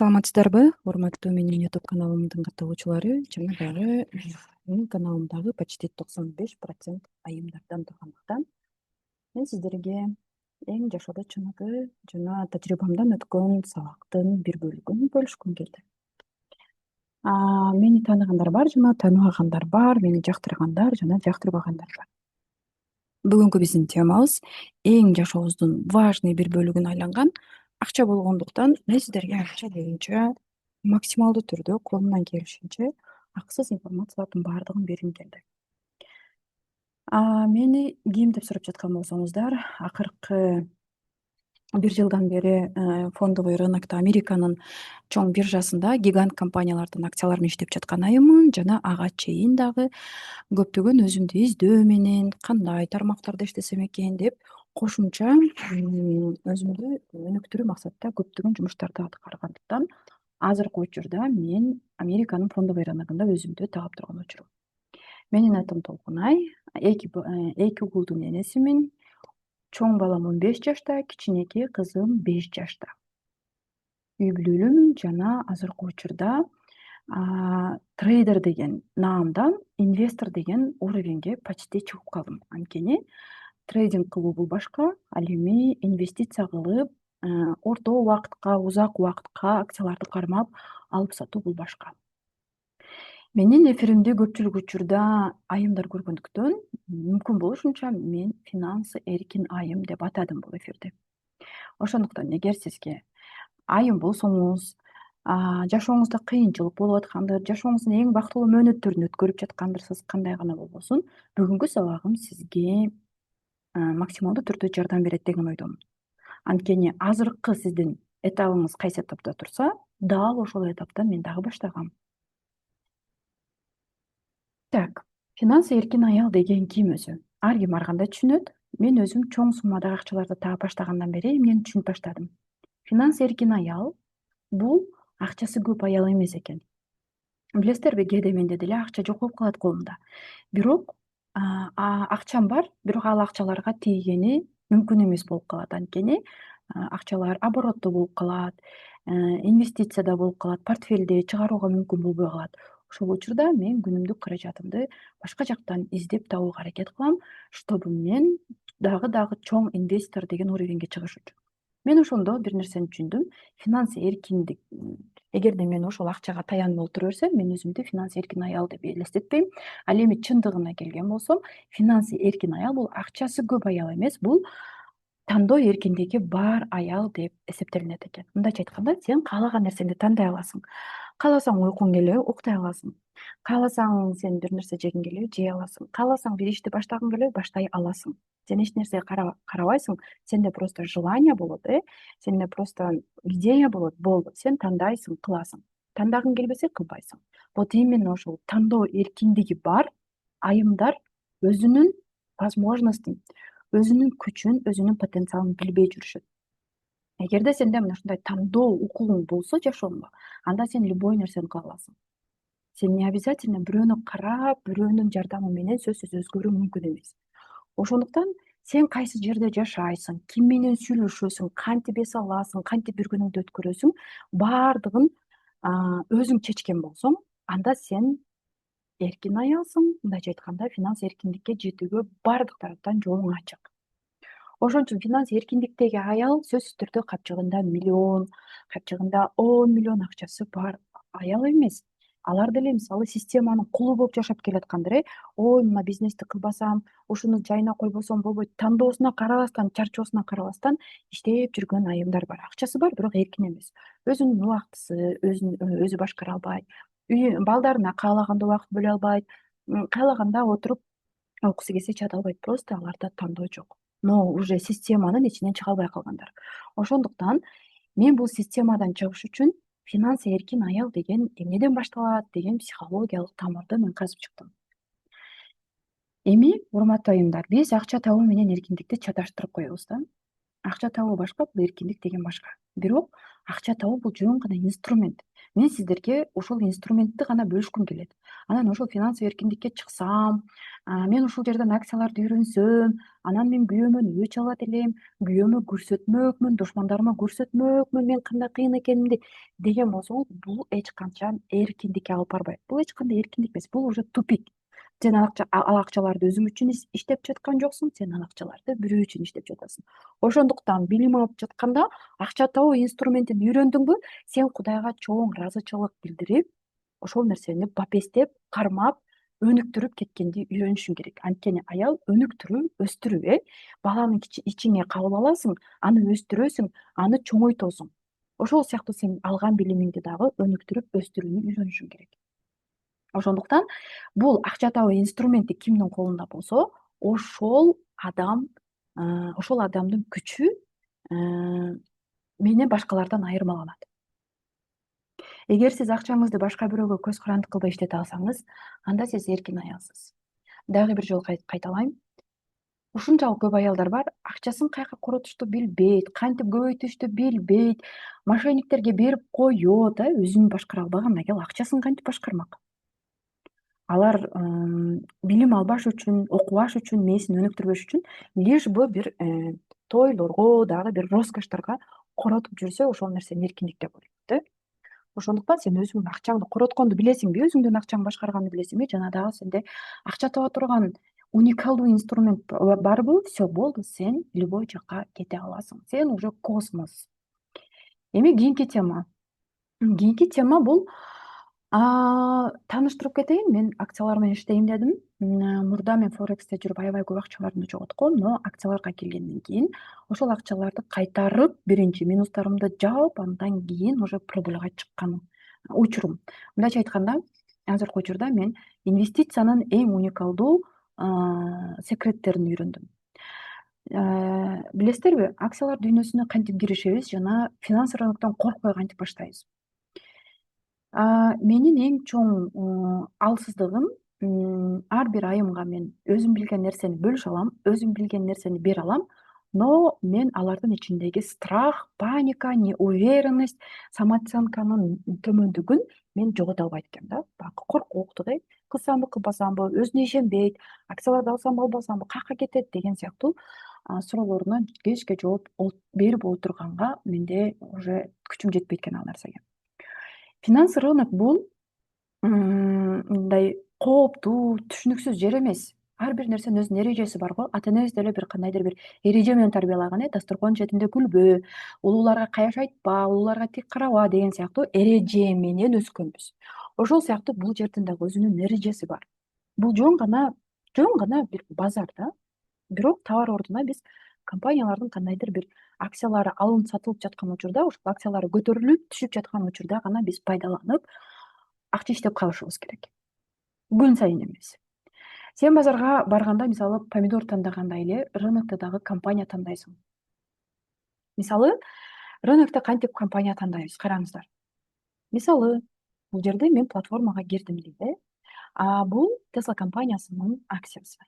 Саламатсыздарбы, урматтуу менин YouTube каналымдын катталуучулары жана дагы менин каналымдагы почти 95% айымдардан тургандыктан мен сиздерге эң жашоодо чыныгы жана тажрыйбамдан өткөн сабактын бир бөлүгүн бөлүшкүм келди. Мени тааныгандар бар жана тааныбагандар бар, мени жактыргандар жана жактырбагандар бар. Бүгүнкү биздин темабыз эң жашообуздун важный бир бөлүгүнө айланган акча болгондуктан мен сиздерге акча боюнча максималдуу түрдө колумдан келишинче акысыз информациялардын баардыгын бергим келди. Мени ким деп сурап жаткан болсоңуздар, акыркы бир жылдан бери фондовый рынокто Американын чоң биржасында гигант компаниялардын акцияларын иштеп жаткан айыммын жана ага чейин дагы көптөгөн өзүмдү издөө менен кандай тармактарда иштесем экен деп кошумча өзүмдү өнүктүрүү максатта көптөгөн жумуштарды аткаргандыктан азыркы учурда мен Американын фондовый рыногунда өзүмдү таап турган учурум. Менин атым Толкунай, эки уулдун энесимин. Чоң балам 15 жашта, кичинекей кызым 5 жашта. Үй бүлөлүүмүн жана азыркы учурда трейдер деген наамдан инвестор деген уровеньге почти чыгып калдым. Анткени трейдинг кылуу бул башка, ал эми инвестиция кылып, орто убакытка, узак убакытка акцияларды кармап алып сатуу бул башка. Менин эфиримди көпчүлүк учурда айымдар көргөндүктөн мүмкүн болушунча мен финансы эркин айым деп атадым бул эфирди. Ошондуктан эгер сизге айым болсоңуз, жашооңузда кыйынчылык болуп аткандыр, жашооңуздун эң бактылуу мөөнөттөрүн өткөрүп жаткандырсыз, кандай гана болбосун, бүгүнкү сабагым сизге максималдуу түрдө жардам берет деген ойдомун. Анткени азыркы сиздин этабыңыз кайсы этапта турса, дал ошол этаптан мен дагы баштагам. Так, финансы эркин аял деген ким өзү? Ар ким ар кандай түшүнөт. Мен өзүм чоң суммадагы акчаларды таап баштагандан бери эмнени түшүнүп баштадым. Финансы эркин аял бул акчасы көп аял эмес экен. Билесиздерби, кээде менде деле акча жок болуп калат колумда. Бирок акчам бар, бирок ал акчаларга тийгени мүмкүн эмес болуп калат. Анткени акчалар оборотто болуп калат, инвестицияда болуп калат, портфелди чыгарууга мүмкүн болбой калат. Ошол учурда мен күнүмдүк каражатымды башка жактан издеп табууга аракет кылам, чтобы мен дагы чоң инвестор деген уровеньге чыгыш үчүн. Мен ошондо бир нерсени түшүндүм. Финансы эркиндик, эгерде мен ошол акчага таянып отура берсем, мен өзүмдү финансы эркин аял деп элестетпейм. Ал эми чындыгына келген болсом, финансы эркин аял бул акчасы көп аял эмес, бул тандоо эркиндиги бар аял деп эсептелинет экен. Мындайча айтканда, сен каалаган нерсеңди тандай аласың. Кааласаң уйкуң келеби, уктай аласың. Кааласаң сен бир нерсе жегиң келеби, жей аласың. Кааласаң бир ишти баштагың келеби, баштай аласың. Сен эч нерсеге карабайсың, сенде просто желание болот, сенде просто идея болот, болду, сен тандайсың, кыласың. Тандагың келбесе кылбайсың. Вот именно ошол тандоо эркиндиги бар айымдар өзүнүн возможностун, өзүнүн күчүн, өзүнүн потенциалын билбей жүрүшөт. Эгерде сенде мына ушундай тандоо укугуң болсо жашооңдо, анда сен любой нерсени кыла аласың. Сен не обязательно бирөөнү карап, бирөөнүн жардамы менен сөзсүз өзгөрүү мүмкүн эмес. Ошондуктан сен кайсы жерде жашайсың, ким менен сүйлөшөсүң, кантип эс аласың, кантип бир күнүңдү өткөрөсүң, баардыгын өзүң чечкен болсоң, анда сен эркин аялсың. Мындайча айтканда, финансы эркиндикке жетүүгө баардык тараптан жолуң ачык. Ошон үчүн финансы эркиндиктеги аял сөзсүз түрдө капчыгында миллион, капчыгында 10 миллион акчасы бар аял эмес. Алар деле мисалы системанын кулу болуп жашап келаткандыр, ой, мына бизнести кылбасам, ушуну жайына койбосом болбойт, тандоосуна карабастан, чарчоосуна карабастан иштеп жүргөн айымдар бар. Акчасы бар, бирок эркин эмес. Өзүнүн убактысы, өзү башкара албайт, балдарына каалаганда убакыт бөлө албайт, каалаганда отуруп окуусу келсе чыгат албайт. Просто аларда тандоо жок. Но уже системанын ичинен чыга албай калгандар. Ошондуктан мен бул системадан чыгыш үчүн финансы эркин аял деген эмнеден башталат деген психологиялык тамырды мен казып чыктым. Эми, урматтуу айымдар, биз акча табуу менен эркиндикти чаташтырып коебуз да. Акча табуу башка, бул эркиндик деген башка. Бирок акча табуу бул жөн гана инструмент. Мен сиздерге ушул инструментти гана бөлүшкүм келет. Анан ошол финансовый эркиндикке чыксам, мен ушул жерден акцияларды үйрөнсөм, анан мен күйөөмөн өч алат элем, күйөөмө көрсөтмөкмүн, душмандарыма көрсөтмөкмүн мен кандай кыйын экенимди деген болсоңуз, бул эч качан эркиндикке алып барбайт. Бул эч кандай эркиндик эмес, бул уже тупик. Сен ал акчаларды өзүң үчүн иштеп жаткан жоксуң, сен ал акчаларды бирөө үчүн иштеп жатасың. Ошондуктан билим алып жатканда акча табуу инструментин үйрөндүңбү, сен Кудайга чоң ыраазычылык билдирип, ошол нерсени бапестеп, кармап, өнүктүрүп кеткенди үйрөнүшүң керек. Анткени аял өнүктүрүү, өстүрүү, баланы ичиңе кабыл аласың, аны өстүрөсүң, аны чоңойтосуң. Ошол сыяктуу сен алган билимиңди дагы өнүктүрүп, өстүрүүнү үйрөнүшүң керек. Ошондуктан бул акча табуу инструменти кимдин колунда болсо, ошол адам, ошол адамдын күчү менен башкалардан айырмаланат. Эгер сиз акчаңызды башка бирөөгө көз карандык кылбай иштете алсаңыз, анда сиз эркин аялсыз. Дагы бир жолу кайталайм. Ушунчалык көп аялдар бар, акчасын каяка коротушту билбейт, кантип көбөйтүштү билбейт, мошенниктерге берип коет, өзүн башкара албагандан кийин акчасын кантип башкармак? Алар билим албаш үчүн, окубаш үчүн, мээсин өнүктүрбөш үчүн лишь бы бир тойлорго, дагы бир роскошторго коротуп жүрсө, ошол нерсени эркиндик деп ойлойт. Ошондуктан сен өзүңдүн акчаңды коротконду билесиңби, өзүңдүн акчаңды башкарганды билесиңби, жана дагы сенде акча таба турган уникалдуу инструмент барбы, все болду, сен любой жакка кете аласың. Сен уже космос. Эми кийинки тема. Кийинки тема бул тааныштырып кетейин, мен акциялар менен иштейм дедим. Мурда мен Форексте жүрүп аябай көп акчаларымды жоготком, но акцияларга келгенден кийин ошол акчаларды кайтарып, биринчи минустарымды жаап, андан кийин уже прибыльга чыккан учурум. Мындайча айтканда, азыркы учурда мен инвестициянын эң уникалдуу секреттерин үйрөндүм. Билесиздерби, акциялар дүйнөсүнө кантип киришебиз жана финанс рыноктон коркпой кантип баштайбыз? Менин эң чоң алсыздыгым, ар бир айымга мен өзүм билген нерсени бөлүшө алам, өзүм билген нерсени бере алам, но мен алардын ичиндеги страх, паника, неуверенность, самооценканын төмөндүгүн мен жогото албайт экенмин да. Баягы коркукту кылсамбы, кылбасамбы, өзүнө ишенбейт, акцияларды алсамбы, албасамбы, каякка кетет деген сыяктуу суроолоруна кечке жооп берип отурганга менде уже күчүм жетпейт экен ал нерсеге. Финанс рынок бул мындай кооптуу, түшүнүксүз жер эмес. Ар бир нерсенин өзүнүн эрежеси бар го. Ата энебиз деле бир кандайдыр бир эреже менен тарбиялаган, дасторконун четинде күлбө, улууларга каяш айтпа, улууларга тик караба деген сыяктуу эреже менен өскөнбүз. Ошол сыяктуу бул жердин дагы өзүнүн эрежеси бар. Бул жөн гана бир базар да. Бирок товар ордуна биз компаниялардын кандайдыр бир акциялары алынып сатылып жаткан учурда, ошол акциялары көтөрүлүп түшүп жаткан учурда гана биз пайдаланып, акча иштеп калышыбыз керек. Күн сайын эмес. Сен базарга барганда, мисалы, помидор тандагандай эле рынокто дагы компания тандайсың. Мисалы, рынокто кантип компания тандайбыз? Караңыздар. Мисалы, бул жерде мен платформага кирдим дейли. Бул Tesla компаниясынын акциясы.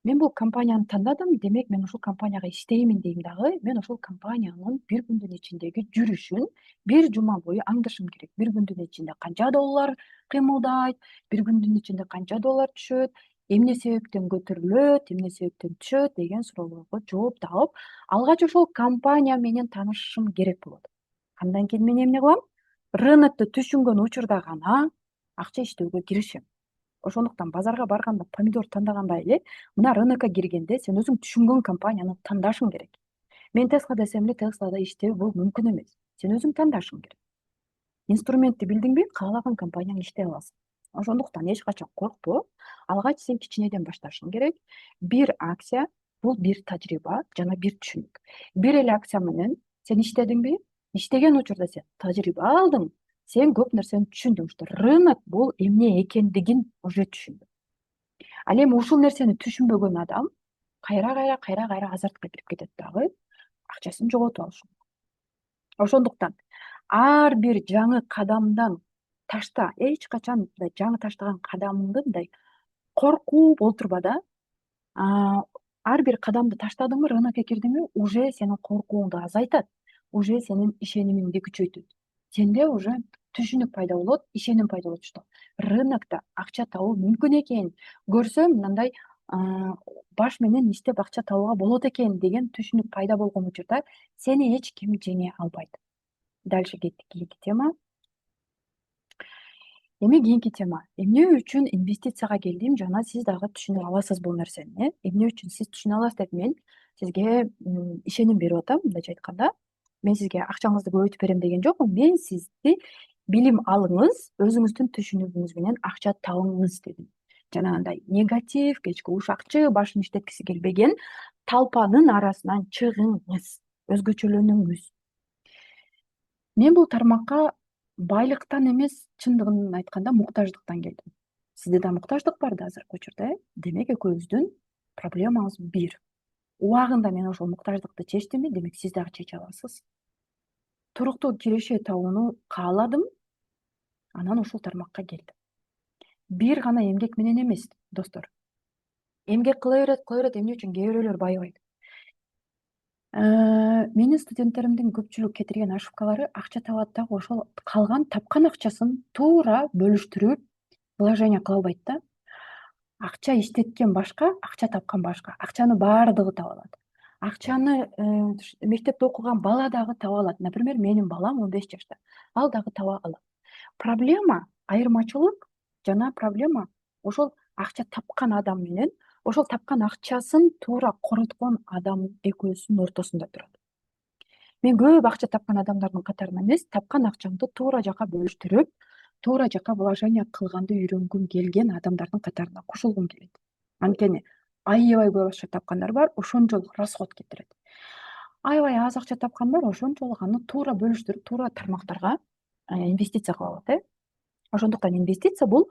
Мен бул компанияны тандадым, демек мен ушул компанияга иштеймин дейм дагы, мен ошол компаниянын бир күндүн ичиндеги жүрүшүн бир жума бою аңдышым керек. Бир күндүн ичинде канча доллар кыймылдайт, бир күндүн ичинде канча доллар түшөт, эмне себептен көтөрүлөт, эмне себептен түшөт деген суроолорго жооп таап, алгач ошол компания менен таанышышым керек болот. Андан кийин мен эмне кылам? Рынокто түшүнгөн учурда гана акча иштөөгө киришем. Ошондуктан базарга барганда помидор тандагандай эле, мына рынокко киргенде сен өзүң түшүнгөн компанияны тандашың керек. Мен Tesla десем эле Tesla'да иштөө бул мүмкүн эмес. Сен өзүң тандашың керек. Инструментти билдиңби, каалаган компанияң иштей аласың. Ошондуктан эч качан коркпо. Алгач сен кичинеден башташың керек. Бир акция бул бир тажрыйба жана бир түшүнүк. Бир эле акция менен сен иштедиңби? Иштеген учурда сен тажрыйба алдың. Сен көп нерсени түшүндүң, что рынок бул эмне экендигин уже түшүндүң. Ал эми ушул нерсени түшүнбөгөн адам кайра азартка кирип кетет дагы, акчасын жоготуп алышы мүмкүн. Ошондуктан ар бир жаңы кадамдан ташта, эч качан мындай жаңы таштаган кадамыңды мындай коркуп олтурба да. Ар бир кадамды таштадыңбы, рынокко кирдиңби, уже сенин коркууңду азайтат, уже сенин ишенимиңди күчөйтөт. сенде уже түшүнүк пайда болот, ишеним пайда болот, что рынокто акча табуу мүмкүн экен, көрсөм мындай баш менен иштеп акча табууга болот экен деген түшүнүк пайда болгон учурда сени эч ким жеңе албайт. Дальше кеттик. Кийинки тема. Кийинки тема. Эмне үчүн инвестицияга келдим жана сиз дагы түшүнүп аласыз бул нерсени. Эмне үчүн сиз түшүнө аласыз деп мен сизге ишеним берип атам. Мындайча айтканда, мен сизге акчаңызды көбөйтүп берем деген жокмун. Мен сизди билим алыңыз, өзүңүздүн түшүнүгүңүз менен акча табыңыз дедим. Жанагындай негатив, кечки ушакчы, башын иштеткиси келбеген талпанын арасынан чыгыңыз, өзгөчөлөнүңүз. Мен бул тармакка байлыктан эмес, чындыгын айтканда муктаждыктан келдим. Сизде да муктаждык бар да азыркы учурда, демек экөөбүздүн проблемабыз бир. Убагында мен ошол муктаждыкты чечтимби, демек сиз дагы чече аласыз. Туруктуу киреше табууну кааладым, анан ушул тармакка келдим. Бир гана эмгек менен эмес, достор. Эмгек кыла берет, эмне үчүн кээ бирөөлөр байыбайт. Менин студенттеримдин көпчүлүк кетирген ошибкалары акча табат дагы ошол калган тапкан акчасын туура бөлүштүрүп вложение кыла албайт да. Акча иштеткен башка, акча тапкан башка. Акчаны баардыгы таба алат. Акчаны мектепте окуган бала дагы таба алат. Например, менин балам 15 жашта. Ал дагы таба алат. Проблема, айырмачылык жана проблема ошол акча тапкан адам менен ошол тапкан акчасын туура короткон адам экөөсүнүн ортосунда турат. Мен көп акча тапкан адамдардын катарына эмес, тапкан акчамды туура жака бөлүштүрүп, туура жака вложение кылганды үйрөнгүм келген адамдардын катарына кошулгум келет. Анткени аябай көп акча тапкандар бар, ошончолук расход кетирет. Аябай аз акча тапкандар ошончолук аны туура бөлүштүрүп, туура тармактарга инвестиция кыла алат. Ошондуктан инвестиция бул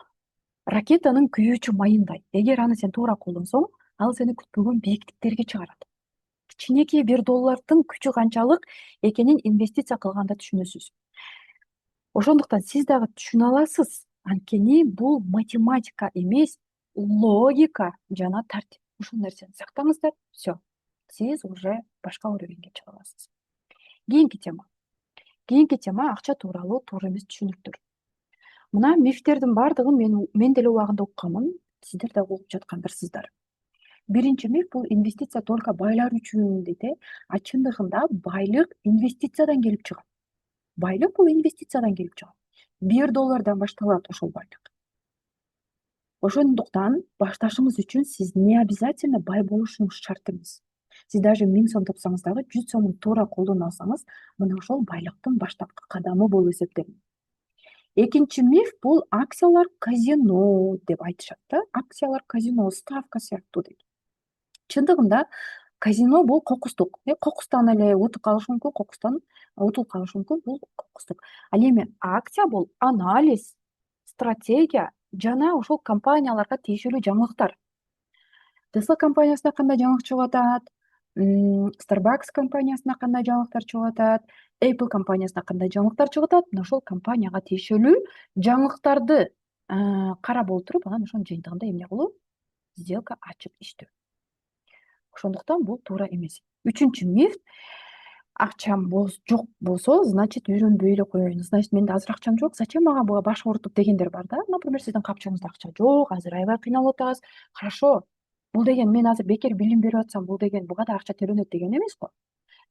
ракетанын күйүүчү майындай. Эгер аны сен туура колдонсоң, ал сени күтпөгөн бийиктиктерге чыгарат. Кичинекей $1 күчү канчалык экенин инвестиция кылганда түшүнөсүз. Ошондуктан сиз дагы түшүнө аласыз. Анткени бул математика эмес, логика жана тартип. Ушул нерсени сактаңыздар, все. Сиз уже башка уровеньге чыга аласыз. Кийинки тема. Кийинки тема акча тууралуу туура эмес түшүнүктөр. Мына мифтердин баардыгын мен деле убагында укканмын, сиздер да угуп жаткандарсыздар. Биринчи миф бул инвестиция только байлар үчүн дейт, а чындыгында байлык инвестициядан келип чыгат. Байлык бул инвестициядан келип чыгат. $1 башталат ошол байлык. Ошондуктан башташыңыз үчүн сиз не обязательно бай болушуңуз шарт эмес. Сиз даже 1000 сом тапсаңыз дагы 100 сомун туура колдоно алсаңыз, мына ошол байлыктын баштапкы кадамы болуп эсептелет. Экинчи миф бул акциялар казино деп айтышат да. Акциялар казино, ставка сыяктуу деп. Чындыгында казино бул кокустук. Кокустан эле утуп калышы мүмкүн, кокустан утулуп калышы мүмкүн, бул кокустук. Ал эми акция бул анализ, стратегия жана ошол компанияларга тиешелүү жаңылыктар. Tesla компаниясына кандай жаңылык чыгып атат, Starbucks компаниясына кандай жаңылыктар чыгып атат, Apple компаниясына кандай жаңылыктар чыгып атат, мына ошол компанияга тиешелүү жаңылыктарды карап отуруп, анан ошонун жыйынтыгында эмне кылуу? Сделка ачып иштөө. Ошондуктан бул туура эмес. Үчүнчү миф, акчам жок болсо, значит үйрөнбөй эле коеюн. Значит, менде азыр акчам жок, зачем мага буга баш оорутуп дегендер бар да. Например, сиздин капчагыңызда акча жок, азыр аябай кыйналып атасыз. Хорошо. Бул деген мен азыр бекер билим берип атсам, бул деген буга да акча төлөнөт деген эмес го.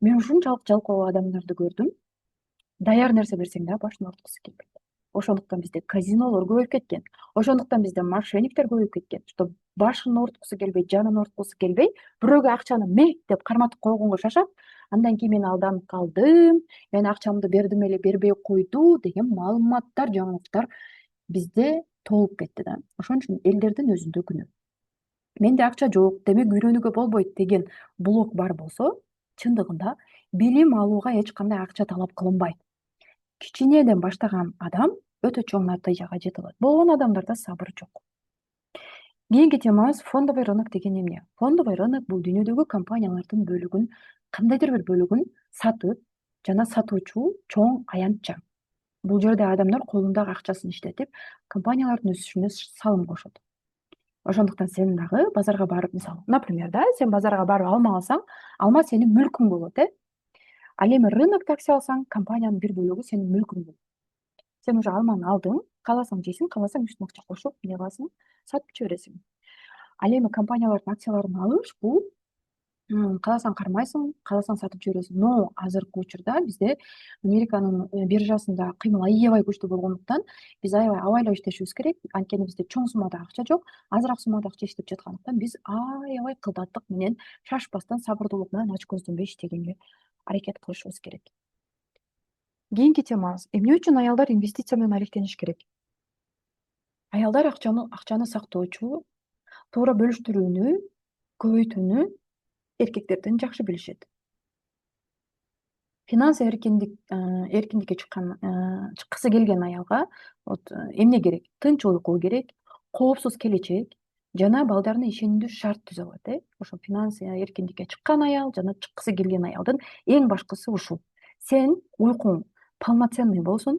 Мен ушунчалык жалкоо адамдарды көрдүм. Даяр нерсе берсең да башын ооруткусу келбейт. Ошондуктан бизде казинолор көбөйүп кеткен. Ошондуктан бизде мошенниктер көбөйүп кеткен. Что башын ооруткусу келбей, жанын ооруткусу келбей, бирөөгө акчаны мeh деп карматып койгонго шашат. Андан кийин мен алданып калдым, мен акчамды бердим эле, бербей койду деген маалыматтар, жаңылыктар бизде толуп кетти да. Ошон үчүн элдердин өзүндө күнөө. Менде акча жок, демек үйрөнүүгө болбойт деген блок бар болсо, чындыгында билим алууга эч кандай акча талап кылынбайт. Кичинеден баштаган адам өтө чоң натыйжага жете алат. Болгон адамдарда сабыр жок. Кийинки темабыз фондовый рынок деген эмне? Фондовый рынок бул дүйнөдөгү компаниялардын бөлүгүн, кандайдыр бир бөлүгүн сатып жана сатуучу чоң аянтча. Бул жерде адамдар колундагы акчасын иштетип, компаниялардын өсүшүнө салым кошот. Ошондуктан сен дагы базарга барып, мисалы, например, сен базарга барып алма алсаң, алма сенин мүлкүң болот, Ал эми рынокто акция алсаң, компаниянын бир бөлүгү сенин мүлкүң болот. Сен уже алманы алдың, кааласаң жейсиң, кааласаң үстүнө акча кошуп, эмне кыласың, сатып жибересиң. Ал эми компаниялардын акцияларын алыш бул кааласаң кармайсың, кааласаң сатып жибересиң. Но азыркы учурда бизде Американын биржасында кыймыл аябай күчтүү болгондуктан биз аябай абайлап иштешибиз керек. Анткени бизде чоң суммада акча жок, азыраак суммада акча иштеп жаткандыктан биз аябай кылдаттык менен, шашпастан, сабырдуулук менен, ач көздөмбөй иштегенге аракет кылышыбыз керек. Кийинки темабыз: эмне үчүн аялдар инвестиция менен алектениш керек? Аялдар акчаны сактоочу, туура бөлүштүрүүнү, көбөйтүүнү эркектерден жакшы билишет. Финанс эркиндикке чыккысы келген аялга эмне керек? Тынч уйку керек, коопсуз келечек жана балдарына ишенимдүү шарт түзө алат. Ошо финанс эркиндикке чыккан аял жана чыккысы келген аялдын эң башкысы ушул. Сен уйкуң полноценный болсун,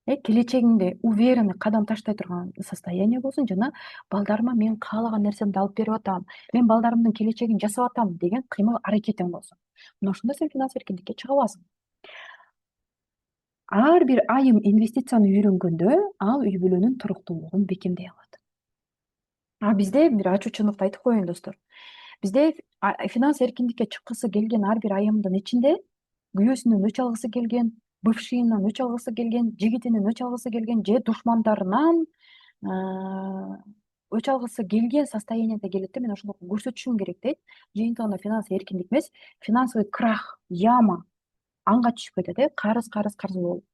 келечегиңде уверенный кадам таштай турган состояние болсун жана балдарыма мен каалаган нерсемди алып берип атам, мен балдарымдын келечегин жасап атам деген кыймыл аракетиң болсун. Мына ошондо сен финанс эркиндикке чыга аласың. Ар бир айым инвестицияны үйрөнгөндө ал үй бүлөнүн туруктуулугун бекемдей алат. Бизде бир ачуучундукты айтып коеюн достор. Бизде финанс эркиндикке чыккысы келген ар бир айымдын ичинде күйөөсүнөн өч алгысы келген, бывшийынан өч алгысы келген, жигитинен өч алгысы келген же душмандарынан өч алгысы келген состояниеде келет да. Мен ошондо көрсөтүшүм керек дейт. Жыйынтыгында финанс эркиндик эмес, финансовый крах, яма анга түшүп кетет, карыз болуп.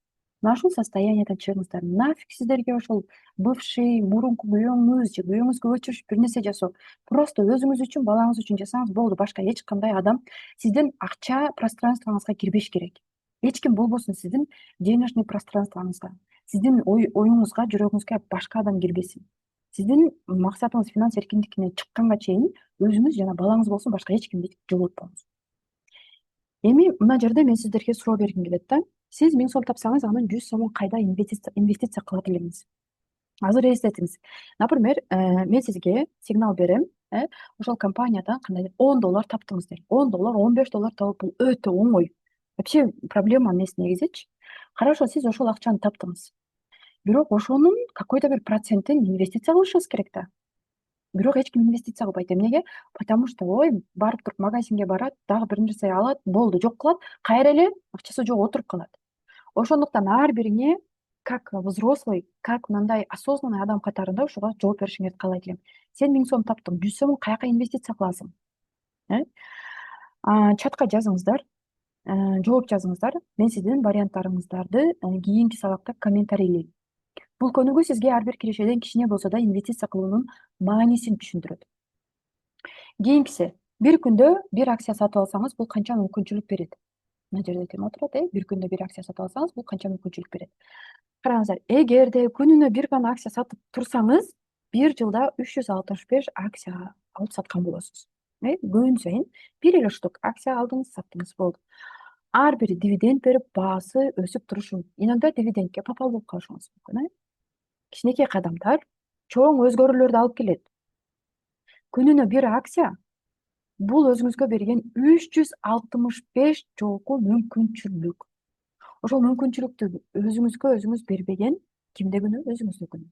Мына ушул состояниеден чыгыңыздар. Нафиг сиздерге ошол бывший, мурунку күйөөңүз же күйөөңүзгө өчүрүшүп бир нерсе жасоо. Просто өзүңүз үчүн, балаңыз үчүн жасаңыз болду. Башка эч кандай адам сиздин акча пространствоңузга кирбеш керек. Эч ким болбосун сиздин денежный пространствоңузга, сиздин оюңузга, жүрөгүңүзгө башка адам кирбесин. Сиздин максатыңыз финанс эркиндигине чыкканга чейин өзүңүз жана балаңыз болсун, башка эч кимди жолотпоңуз. Эми мына жерде мен сиздерге суроо бергим келет да. Сиз 1000 сом тапсаңыз, анын 100 сомун кайда инвестиция кылат элеңиз? Азыр элестетиңиз. Например, мен сизге сигнал берем, ошол компаниядан кандайдыр $10 таптыңыз дейли. $10, $15 табып бул өтө оңой. Вообще проблема эмес негизичи. Хорошо, сиз ошол акчаны таптыңыз. Бирок ошонун какой-то бир процентин инвестиция кылышыңыз керек да. Бирок эч ким инвестиция кылбайт. Эмнеге? Потому что барып туруп магазинге барат, дагы бир нерсе алат, болду жок кылат, кайра эле акчасы жок отуруп калат. Ошондуктан ар бириңе как взрослый, как мындай осознанный адам катарында ушуга жооп беришиңерди каалайт элем. Сен 1000 сом таптың, 100 сомун каяка инвестиция кыласың? Чатка жазыңыздар, жооп жазыңыздар. Мен сиздин варианттарыңыздарды кийинки сабакта комментарийлейм. Бул көнүгүү сизге ар бир кишиден кичине болсо да инвестиция кылуунун маанисин түшүндүрөт. Кийинкиси, бир күндө бир акция сатып алсаңыз, бул канча мүмкүнчүлүк берет? Мына жерде тема турат, бир күндө бир акция сатып алсаңыз, бул канча мүмкүнчүлүк берет? Караңыздар, эгерде күнүнө бир гана акция сатып турсаңыз, бир жылда 365 акция алып саткан болосуз. Күн сайын бир эле штук акция алдыңыз, саттыңыз, болду. Ар бири дивиденд берип, баасы өсүп турушу, иногда дивидендке попал болуп калышыңыз мүмкүн. Кичинекей кадамдар чоң өзгөрүүлөрдү алып келет. Күнүнө бир акция бул өзүңүзгө берген 365 жолку мүмкүнчүлүк. Ошол мүмкүнчүлүктү өзүңүзгө өзүңүз бербеген кимде күнөө? Өзүңүздө күнөө.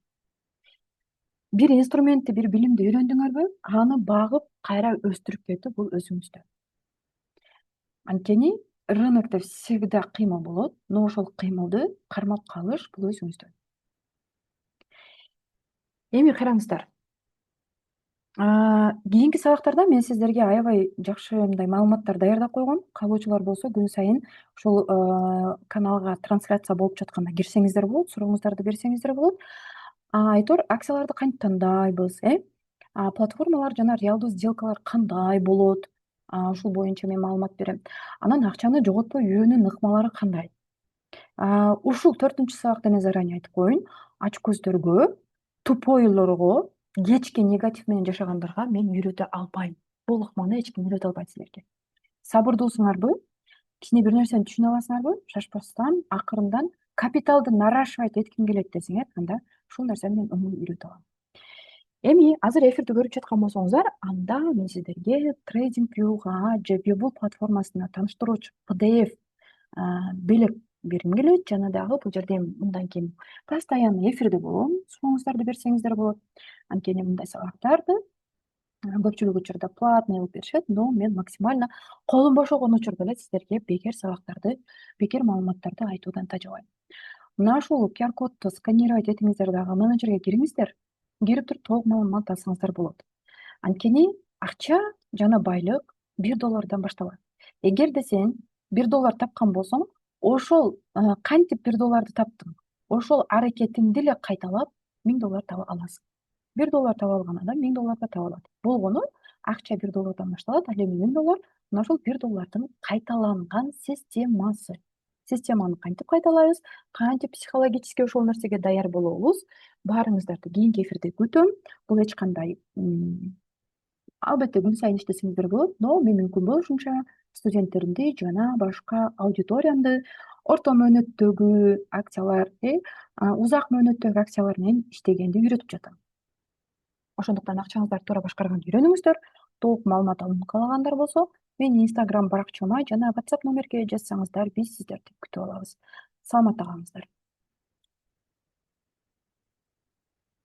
Бир инструментти, бир билимди үйрөндүңөрбү? Аны багып, кайра өстүрүп кетүү бул өзүңүздө. Анткени рынокто всегда кыймыл болот, но ошол кыймылды кармап калыш бул өзүңүздө. Эми караңыздар. Кийинки сабактарда мен сиздерге аябай жакшы мындай маалыматтар даярдап койгом. Каалоочулар болсо күн сайын ушул каналга трансляция болуп жатканда кирсеңиздер болот, сурооңуздарды берсеңиздер болот. Айтор акцияларды кантип тандайбыз, платформалар жана реалдуу сделкалар кандай болот? Ушул боюнча мен маалымат берем. Анан акчаны жоготпой жүрүүнүн ыкмалары кандай? Ушул 4-сабакта мен заранее айтып коеюн. Ач көздөргө, тупойлорго, кечке негатив менен жашагандарга мен үйрөтө албайм. Бул ыкманы эч ким үйрөтө албайт силерге. Сабырдуусуңарбы? Кичине бир нерсени түшүнө аласыңарбы? Шашпастан, акырындан капиталды наращивать этким келет десеңер, анда ушул нерсени мен оңой үйрөтө алам. Эми азыр эфирди көрүп жаткан болсоңуздар, анда мен сиздерге TradingViewга же Webull платформасына тааныштыруучу PDF белек бергим келет жана дагы бул жерде мындан кийин постоянно эфирде болом. Сурооңуздарды берсеңиздер болот. Анткени мындай сабактарды көпчүлүк учурда платный кылып беришет, но мен максимально колум бошогон учурда эле сиздерге бекер сабактарды, бекер маалыматтарды айтуудан тажабайм. Мына ушул QR-кодду сканировать этиңиздер дагы менеджерге кириңиздер. Кирип туруп толук маалымат алсаңыздар болот. Анткени акча жана байлык $1 башталат. Эгерде сен $1 тапкан болсоң, ошол кантип $1 таптың, ошол аракетиңди эле кайталап $1000 таба аласың. $1 таба алган адам $1000 да таба алат. Болгону акча $1 башталат, ал эми $1000 мына ушул $1 кайталанган системасы. Системаны кантип кайталайбыз, кантип психологически ошол нерсеге даяр болобуз, баарыңыздарды кийинки эфирде күтөм. Бул эч кандай албетте күн сайын иштесеңиздер болот, но мен мүмкүн болушунча студенттеримди жана башка аудиториямды орто мөөнөттөгү акциялар, узак мөөнөттөгү акциялар менен иштегенди үйрөтүп жатам. Ошондуктан акчаңыздарды туура башкарганды үйрөнүңүздөр. Толук маалымат алууну каалагандар болсо, менин Instagram баракчама жана WhatsApp номерге жазсаңыздар, биз сиздерди күтүп алабыз. Саламатта калыңыздар.